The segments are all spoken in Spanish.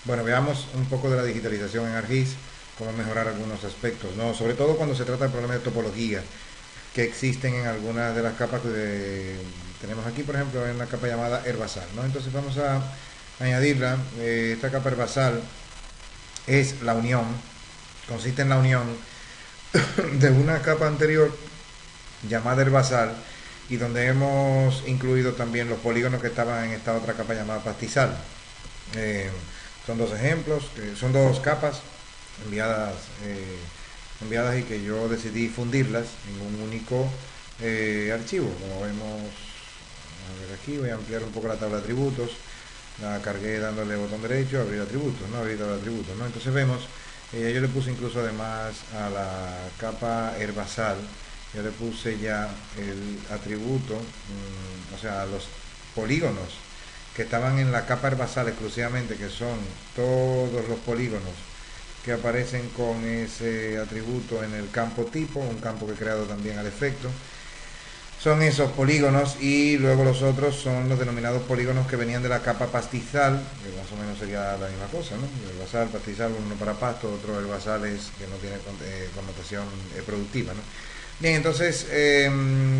Bueno, veamos un poco de la digitalización en ArcGIS, cómo mejorar algunos aspectos, ¿no? Sobre todo cuando se trata de problemas de topología que existen en algunas de las capas que tenemos aquí, por ejemplo, en una capa llamada herbazal, ¿no? Entonces vamos a añadirla. Esta capa herbazal es la unión, consiste en la unión de una capa anterior llamada herbazal y donde hemos incluido también los polígonos que estaban en esta otra capa llamada pastizal. Eh, Son dos ejemplos, son dos capas enviadas, enviadas y que yo decidí fundirlas en un único archivo. Como vemos, a ver aquí, voy a ampliar un poco la tabla de atributos. La cargué dándole botón derecho, abrir atributos, ¿no? Abrir tabla de atributos, ¿no? Entonces vemos, yo le puse incluso además a la capa herbazal, yo le puse ya el atributo, o sea, los polígonos que estaban en la capa herbazal exclusivamente, que son todos los polígonos que aparecen con ese atributo en el campo tipo, un campo que he creado también al efecto. Son esos polígonos y luego los otros son los denominados polígonos que venían de la capa pastizal, que más o menos sería la misma cosa, ¿no? El basal, pastizal, uno para pasto, otro el basal es que no tiene connotación productiva, ¿no? Bien, entonces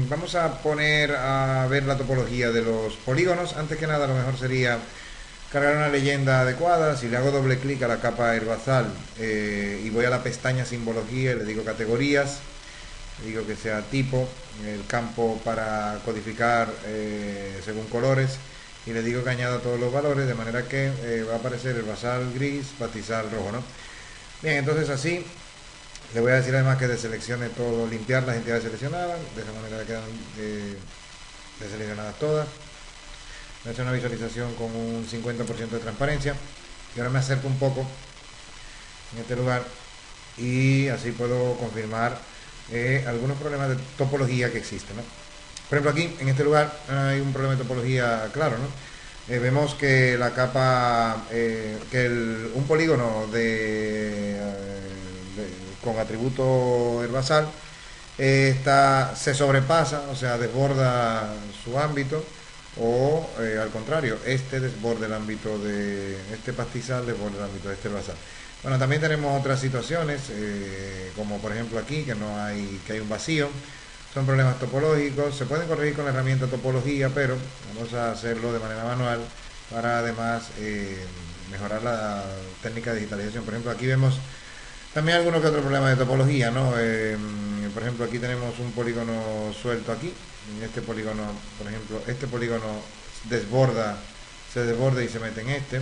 vamos a poner a ver la topología de los polígonos. Antes que nada, lo mejor sería cargar una leyenda adecuada. Si le hago doble clic a la capa herbazal y voy a la pestaña simbología y le digo categorías, digo que sea tipo, el campo para codificar según colores, y le digo que añada todos los valores, de manera que va a aparecer el basal gris, pastizal rojo, ¿no? Bien, entonces así le voy a decir además que deseleccione todo, limpiar las entidades seleccionadas, de esa manera quedan deseleccionadas todas. Voy a hacer una visualización con un 50% de transparencia y ahora me acerco un poco en este lugar y así puedo confirmar algunos problemas de topología que existen, ¿no? Por ejemplo, aquí en este lugar hay un problema de topología claro, ¿no? Vemos que la capa, un polígono con atributo herbazal se sobrepasa, o sea, desborda su ámbito, o al contrario, este desborda el ámbito de este pastizal, desborda el ámbito de este herbazal. Bueno, también tenemos otras situaciones, como por ejemplo aquí, que hay un vacío. Son problemas topológicos, se pueden corregir con la herramienta topología, pero vamos a hacerlo de manera manual para además mejorar la técnica de digitalización. Por ejemplo, aquí vemos también algunos que otros problemas de topología, ¿no? Por ejemplo, aquí tenemos un polígono suelto aquí. En este polígono, por ejemplo, este polígono se desborda y se mete en este.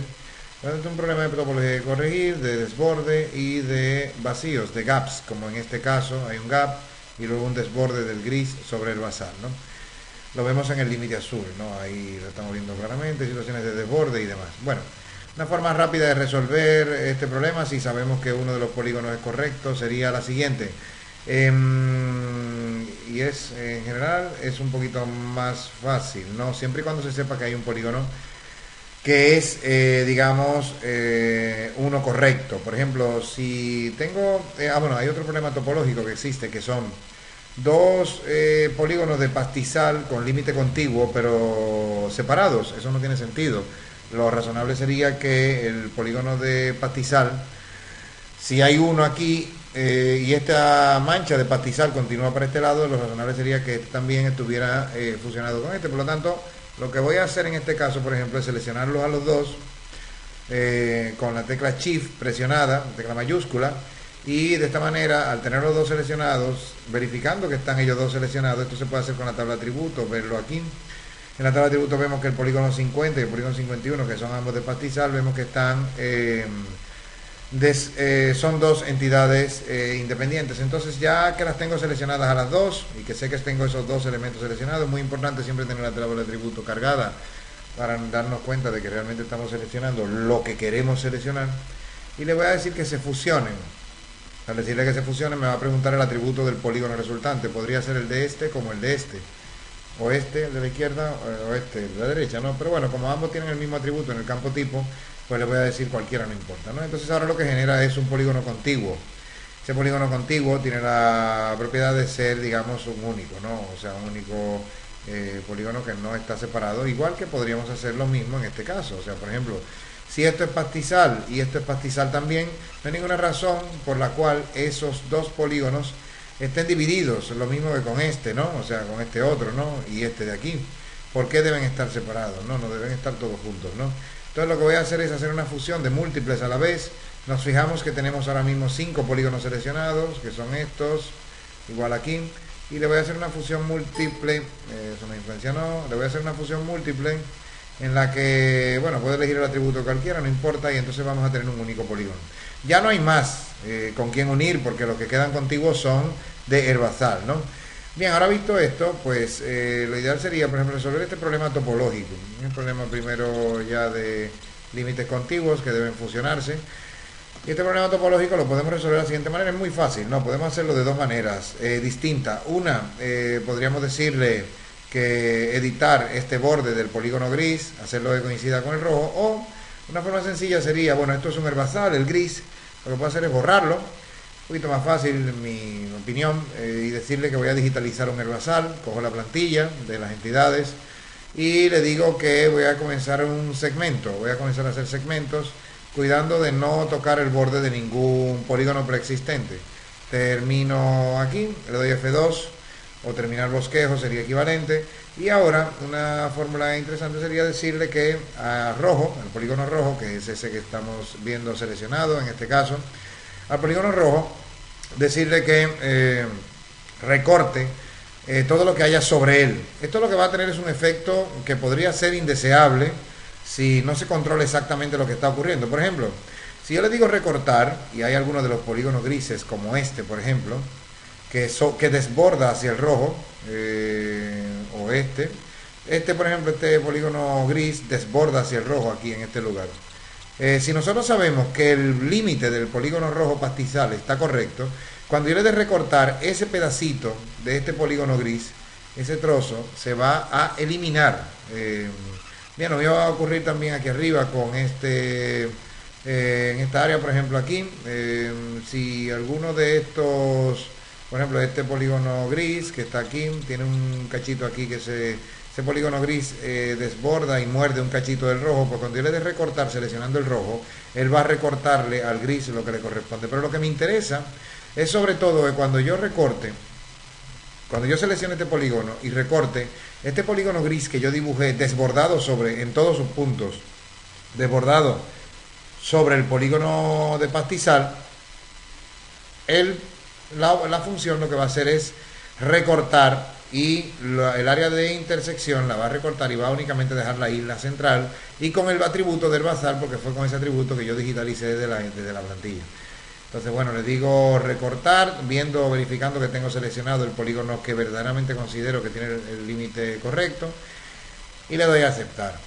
Entonces, es un problema de topología de corregir, de desborde y de vacíos, de gaps, como en este caso hay un gap y luego un desborde del gris sobre el basal, ¿no? Lo vemos en el límite azul, ¿no? Ahí lo estamos viendo claramente, situaciones de desborde y demás. Bueno, una forma rápida de resolver este problema, si sabemos que uno de los polígonos es correcto, sería la siguiente. Y en general es un poquito más fácil, ¿no? Siempre y cuando se sepa que hay un polígono que es, digamos, uno correcto. Por ejemplo, si tengo... bueno, hay otro problema topológico que existe, que son dos polígonos de pastizal con límite contiguo, pero separados. Eso no tiene sentido. Lo razonable sería que el polígono de pastizal, si hay uno aquí y esta mancha de pastizal continúa para este lado, lo razonable sería que este también estuviera fusionado con este. Por lo tanto, lo que voy a hacer en este caso, por ejemplo, es seleccionarlos a los dos con la tecla Shift presionada, tecla mayúscula, y de esta manera, al tener los dos seleccionados, verificando que están ellos dos seleccionados, esto se puede hacer con la tabla de atributos, verlo aquí. En la tabla de atributos vemos que el polígono 50 y el polígono 51, que son ambos de pastizal, vemos que están son dos entidades independientes. Entonces, ya que las tengo seleccionadas a las dos y que sé que tengo esos dos elementos seleccionados, es muy importante siempre tener la tabla de atributos cargada para darnos cuenta de que realmente estamos seleccionando lo que queremos seleccionar. Y le voy a decir que se fusionen. Al decirle que se fusionen, me va a preguntar el atributo del polígono resultante. Podría ser el de este como el de este, o este, el de la izquierda, o este, el de la derecha, ¿no? Pero bueno, como ambos tienen el mismo atributo en el campo tipo, pues le voy a decir cualquiera, no importa, ¿no? Entonces ahora lo que genera es un polígono contiguo. Ese polígono contiguo tiene la propiedad de ser, digamos, un único, ¿no? O sea, un único polígono que no está separado, igual que podríamos hacer lo mismo en este caso. O sea, por ejemplo, Si esto es pastizal y esto es pastizal también, no hay ninguna razón por la cual esos dos polígonos estén divididos, lo mismo que con este, ¿no? O sea, con este otro, ¿no? Y este de aquí. ¿Por qué deben estar separados? No, no deben estar todos juntos, ¿no? Entonces lo que voy a hacer es hacer una fusión de múltiples a la vez. Nos fijamos que tenemos ahora mismo 5 polígonos seleccionados, que son estos, igual aquí. Y le voy a hacer una fusión múltiple, eso me influencia, no, le voy a hacer una fusión múltiple en la que, bueno, puedo elegir el atributo cualquiera, no importa, y entonces vamos a tener un único polígono. Ya no hay más con quién unir, porque los que quedan contiguos son de herbazal, ¿no? Bien, ahora visto esto, pues lo ideal sería, por ejemplo, resolver este problema topológico. Un problema primero ya de límites contiguos que deben fusionarse. Y este problema topológico lo podemos resolver de la siguiente manera, es muy fácil, ¿no? Podemos hacerlo de dos maneras distintas. Una, podríamos decirle que editar este borde del polígono gris, hacerlo que coincida con el rojo, o una forma sencilla sería, bueno, esto es un herbazal, el gris, lo que puedo hacer es borrarlo, un poquito más fácil, en mi opinión, y decirle que voy a digitalizar un herbazal, cojo la plantilla de las entidades y le digo que voy a comenzar un segmento, voy a comenzar a hacer segmentos, cuidando de no tocar el borde de ningún polígono preexistente. Termino aquí, le doy F2 o terminar bosquejo sería equivalente. Y ahora una fórmula interesante sería decirle que a rojo, al polígono rojo, que es ese que estamos viendo seleccionado en este caso, al polígono rojo, decirle que recorte todo lo que haya sobre él. Esto lo que va a tener es un efecto que podría ser indeseable si no se controla exactamente lo que está ocurriendo. Por ejemplo, si yo le digo recortar, y hay algunos de los polígonos grises, como este, por ejemplo, que desborda hacia el rojo, o este, por ejemplo, este polígono gris desborda hacia el rojo aquí en este lugar. Si nosotros sabemos que el límite del polígono rojo pastizal está correcto, cuando yo le dé recortar ese pedacito de este polígono gris, ese trozo se va a eliminar. Bien, nos va a ocurrir también aquí arriba con en esta área, por ejemplo, aquí, si alguno de estos, por ejemplo, este polígono gris que está aquí, tiene un cachito aquí que ese polígono gris desborda y muerde un cachito del rojo, pues cuando yo le dé recortar seleccionando el rojo, él va a recortarle al gris lo que le corresponde. Pero lo que me interesa es sobre todo que cuando yo recorte, cuando yo seleccione este polígono y recorte, este polígono gris que yo dibujé desbordado en todos sus puntos, desbordado sobre el polígono de pastizal, la función lo que va a hacer es recortar y el área de intersección la va a recortar y va a únicamente dejar la isla central y con el atributo del bazar, porque fue con ese atributo que yo digitalicé desde la plantilla. Entonces, bueno, le digo recortar, verificando que tengo seleccionado el polígono que verdaderamente considero que tiene el límite correcto y le doy a aceptar.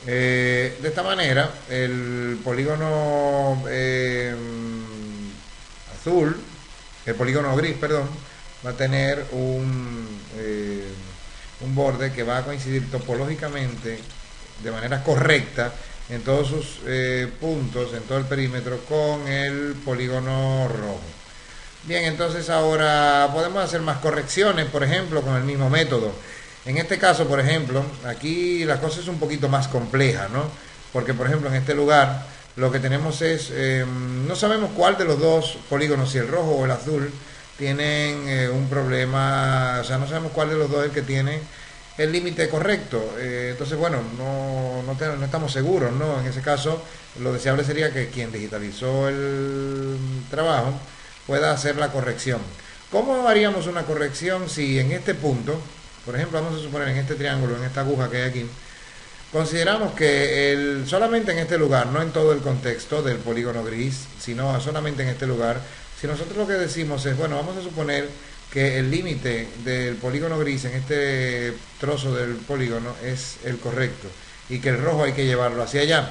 De esta manera, el polígono el polígono gris, perdón, va a tener un borde que va a coincidir topológicamente de manera correcta en todos sus puntos, en todo el perímetro, con el polígono rojo. Bien, entonces ahora podemos hacer más correcciones, por ejemplo, con el mismo método. En este caso, por ejemplo, aquí la cosa es un poquito más compleja, ¿no? Porque, por ejemplo, en este lugar lo que tenemos es, no sabemos cuál de los dos polígonos, si el rojo o el azul, tienen un problema, o sea, no sabemos cuál de los dos es el que tiene el límite correcto. Entonces, bueno, no estamos seguros, ¿no? En ese caso, lo deseable sería que quien digitalizó el trabajo pueda hacer la corrección. ¿Cómo haríamos una corrección si en este punto, por ejemplo, vamos a suponer en este triángulo, en esta aguja que hay aquí, consideramos que solamente en este lugar, no en todo el contexto del polígono gris, sino solamente en este lugar, si nosotros lo que decimos es, bueno, vamos a suponer que el límite del polígono gris en este trozo del polígono es el correcto y que el rojo hay que llevarlo hacia allá,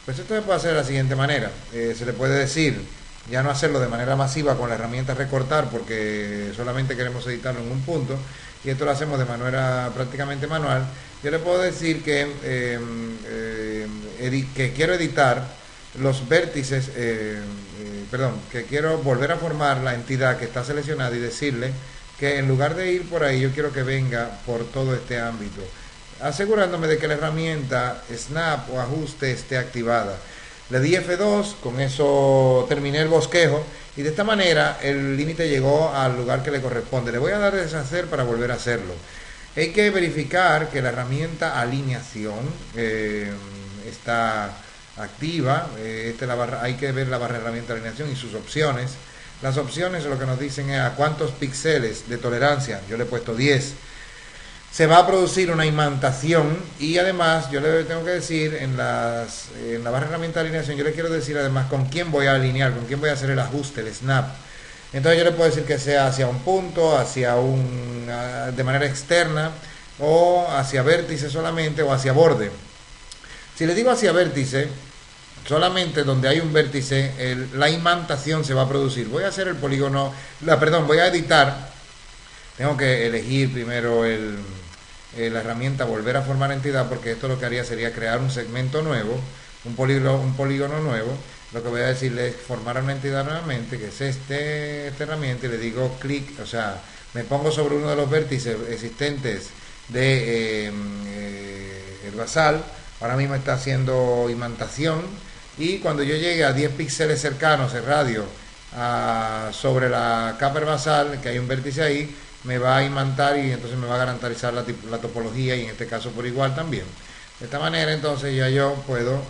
pues esto se puede hacer de la siguiente manera. Se le puede decir, ya no hacerlo de manera masiva con la herramienta recortar, porque solamente queremos editarlo en un punto, y esto lo hacemos de manera prácticamente manual. Yo le puedo decir que quiero editar los vértices, que quiero volver a formar la entidad que está seleccionada y decirle que en lugar de ir por ahí, yo quiero que venga por todo este ámbito, asegurándome de que la herramienta Snap o ajuste esté activada. Le di F2, con eso terminé el bosquejo y de esta manera el límite llegó al lugar que le corresponde. Le voy a dar deshacer para volver a hacerlo. Hay que verificar que la herramienta alineación está activa. Hay que ver la barra de herramienta de alineación y sus opciones. Las opciones lo que nos dicen es a cuántos píxeles de tolerancia. Yo le he puesto 10. Se va a producir una imantación y además yo le tengo que decir en la barra de herramienta de alineación, yo le quiero decir además con quién voy a alinear, con quién voy a hacer el ajuste, el snap. Entonces yo le puedo decir que sea hacia un punto, de manera externa, o hacia vértice solamente, o hacia borde. Si le digo hacia vértice, solamente donde hay un vértice, la imantación se va a producir. Voy a hacer el polígono, voy a editar. Tengo que elegir primero la herramienta volver a formar entidad, porque esto lo que haría sería crear un segmento nuevo, un polígono nuevo. Lo que voy a decirle es formar una entidad nuevamente, que es esta herramienta, y le digo clic, o sea, me pongo sobre uno de los vértices existentes de el basal. Ahora mismo está haciendo imantación y cuando yo llegue a 10 píxeles cercanos el radio sobre la capa basal, que hay un vértice ahí, me va a imantar y entonces me va a garantizar la topología, y en este caso por igual también. De esta manera entonces ya yo puedo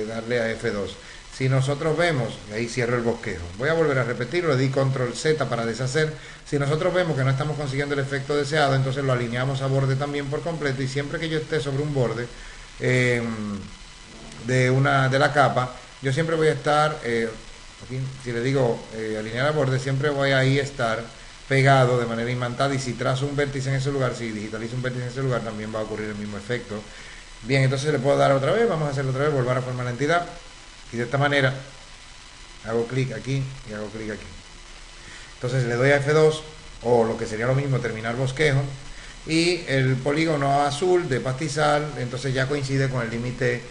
darle a F2. Si nosotros vemos, y ahí cierro el bosquejo, voy a volver a repetirlo, le di control Z para deshacer. Si nosotros vemos que no estamos consiguiendo el efecto deseado, entonces lo alineamos a borde también por completo, y siempre que yo esté sobre un borde de la capa, yo siempre voy a estar, aquí, si le digo alinear a borde, siempre voy a ahí estar pegado de manera imantada, y si trazo un vértice en ese lugar, si digitalizo un vértice en ese lugar, también va a ocurrir el mismo efecto. Bien, entonces le puedo dar otra vez, vamos a hacerlo otra vez, volver a formar la entidad, y de esta manera hago clic aquí y hago clic aquí. Entonces le doy a F2, o lo que sería lo mismo, terminar bosquejo, y el polígono azul de pastizal entonces ya coincide con el límite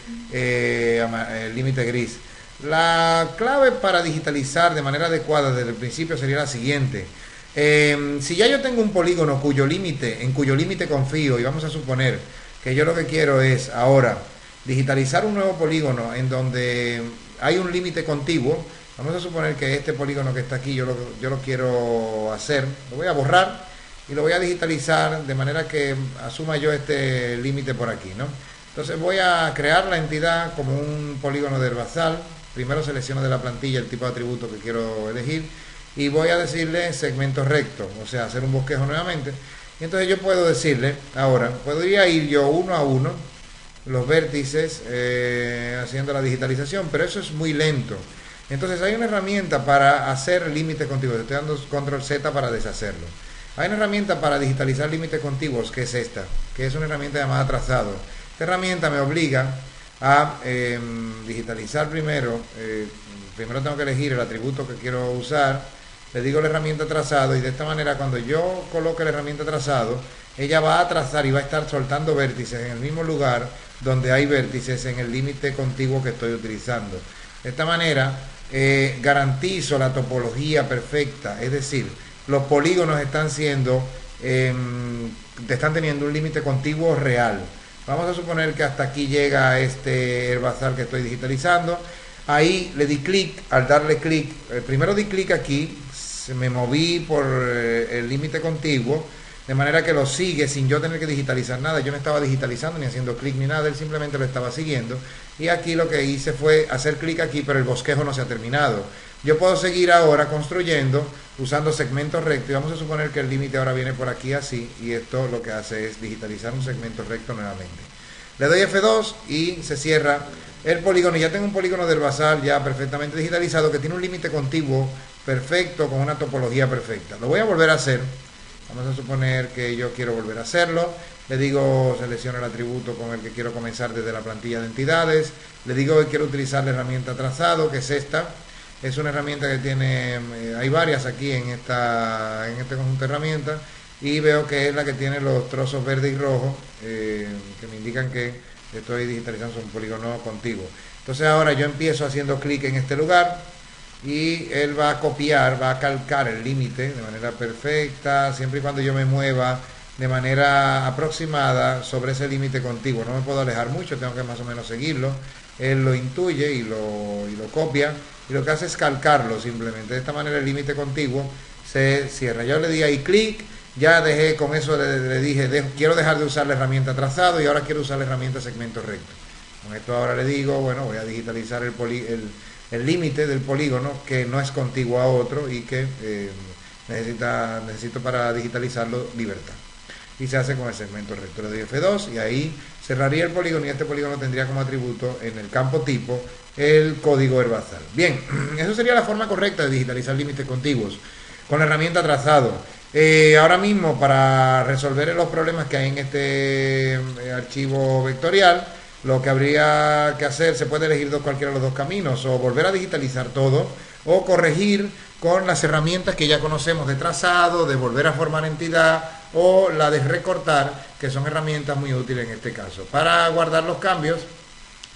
gris. La clave para digitalizar de manera adecuada desde el principio sería la siguiente. Si ya yo tengo un polígono en cuyo límite confío, y vamos a suponer que yo lo que quiero es ahora digitalizar un nuevo polígono en donde hay un límite contiguo, vamos a suponer que este polígono que está aquí yo lo quiero hacer, lo voy a borrar y lo voy a digitalizar de manera que asuma yo este límite por aquí, ¿no? Entonces voy a crear la entidad como un polígono del basal. Primero selecciono de la plantilla el tipo de atributo que quiero elegir y voy a decirle segmento recto, o sea, hacer un bosquejo nuevamente. Y entonces yo puedo decirle, ahora, podría ir yo uno a uno los vértices haciendo la digitalización, pero eso es muy lento. Entonces hay una herramienta para hacer límites contiguos. Estoy dando control Z para deshacerlo. Hay una herramienta para digitalizar límites contiguos, que es esta, que es una herramienta llamada trazado. Esta herramienta me obliga a digitalizar primero. Primero tengo que elegir el atributo que quiero usar, le digo la herramienta trazado, y de esta manera cuando yo coloque la herramienta trazado, ella va a trazar y va a estar soltando vértices en el mismo lugar donde hay vértices en el límite contiguo que estoy utilizando. De esta manera garantizo la topología perfecta, es decir, los polígonos están teniendo un límite contiguo real. Vamos a suponer que hasta aquí llega este herbazal que estoy digitalizando. Ahí le di clic, al darle clic, primero di clic aquí, me moví por el límite contiguo, de manera que lo sigue sin yo tener que digitalizar nada. Yo no estaba digitalizando ni haciendo clic ni nada, él simplemente lo estaba siguiendo. Y aquí lo que hice fue hacer clic aquí, pero el bosquejo no se ha terminado. Yo puedo seguir ahora construyendo usando segmentos rectos, y vamos a suponer que el límite ahora viene por aquí así, y esto lo que hace es digitalizar un segmento recto nuevamente. Le doy F2 y se cierra el polígono, y ya tengo un polígono del basal ya perfectamente digitalizado, que tiene un límite contiguo perfecto con una topología perfecta. Lo voy a volver a hacer. Vamos a suponer que yo quiero volver a hacerlo. Le digo, selecciono el atributo con el que quiero comenzar desde la plantilla de entidades. Le digo que quiero utilizar la herramienta trazado, que es esta. Es una herramienta que tiene, hay varias aquí en este conjunto de herramientas, y veo que es la que tiene los trozos verde y rojo, que me indican que estoy digitalizando un polígono contiguo. Entonces ahora yo empiezo haciendo clic en este lugar, y él va a copiar, va a calcar el límite de manera perfecta, siempre y cuando yo me mueva de manera aproximada sobre ese límite contiguo. No me puedo alejar mucho, tengo que más o menos seguirlo. él lo intuye y lo copia, y lo que hace es calcarlo simplemente. De esta manera el límite contiguo se cierra. Yo le di ahí clic, ya dejé, con eso le dije, quiero dejar de usar la herramienta trazado y ahora quiero usar la herramienta segmento recto. Con esto ahora le digo, bueno, voy a digitalizar el límite del polígono que no es contiguo a otro y que necesito para digitalizarlo libertad. Y se hace con el segmento recto. Le doy F2 y ahí cerraría el polígono, y este polígono tendría como atributo en el campo tipo el código herbazal. Bien, eso sería la forma correcta de digitalizar límites contiguos con la herramienta trazado. Ahora mismo, para resolver los problemas que hay en este archivo vectorial, lo que habría que hacer, se puede elegir cualquiera de los dos caminos, o volver a digitalizar todo, o corregir con las herramientas que ya conocemos de trazado, de volver a formar entidad, o la de recortar, que son herramientas muy útiles en este caso. Para guardar los cambios,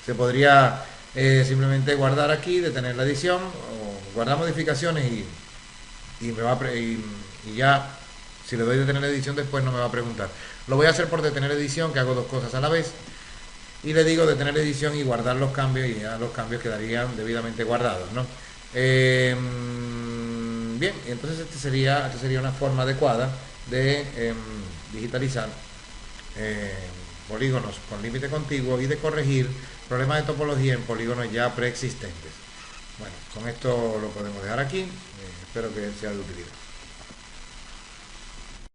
se podría simplemente guardar aquí, detener la edición, o guardar modificaciones y ya, si le doy detener la edición después no me va a preguntar. Lo voy a hacer por detener edición, que hago dos cosas a la vez, y le digo detener edición y guardar los cambios, y ya los cambios quedarían debidamente guardados, ¿no? Bien, entonces esta sería una forma adecuada de digitalizar polígonos con límite contiguo y de corregir problemas de topología en polígonos ya preexistentes. Bueno, con esto lo podemos dejar aquí, espero que sea de utilidad.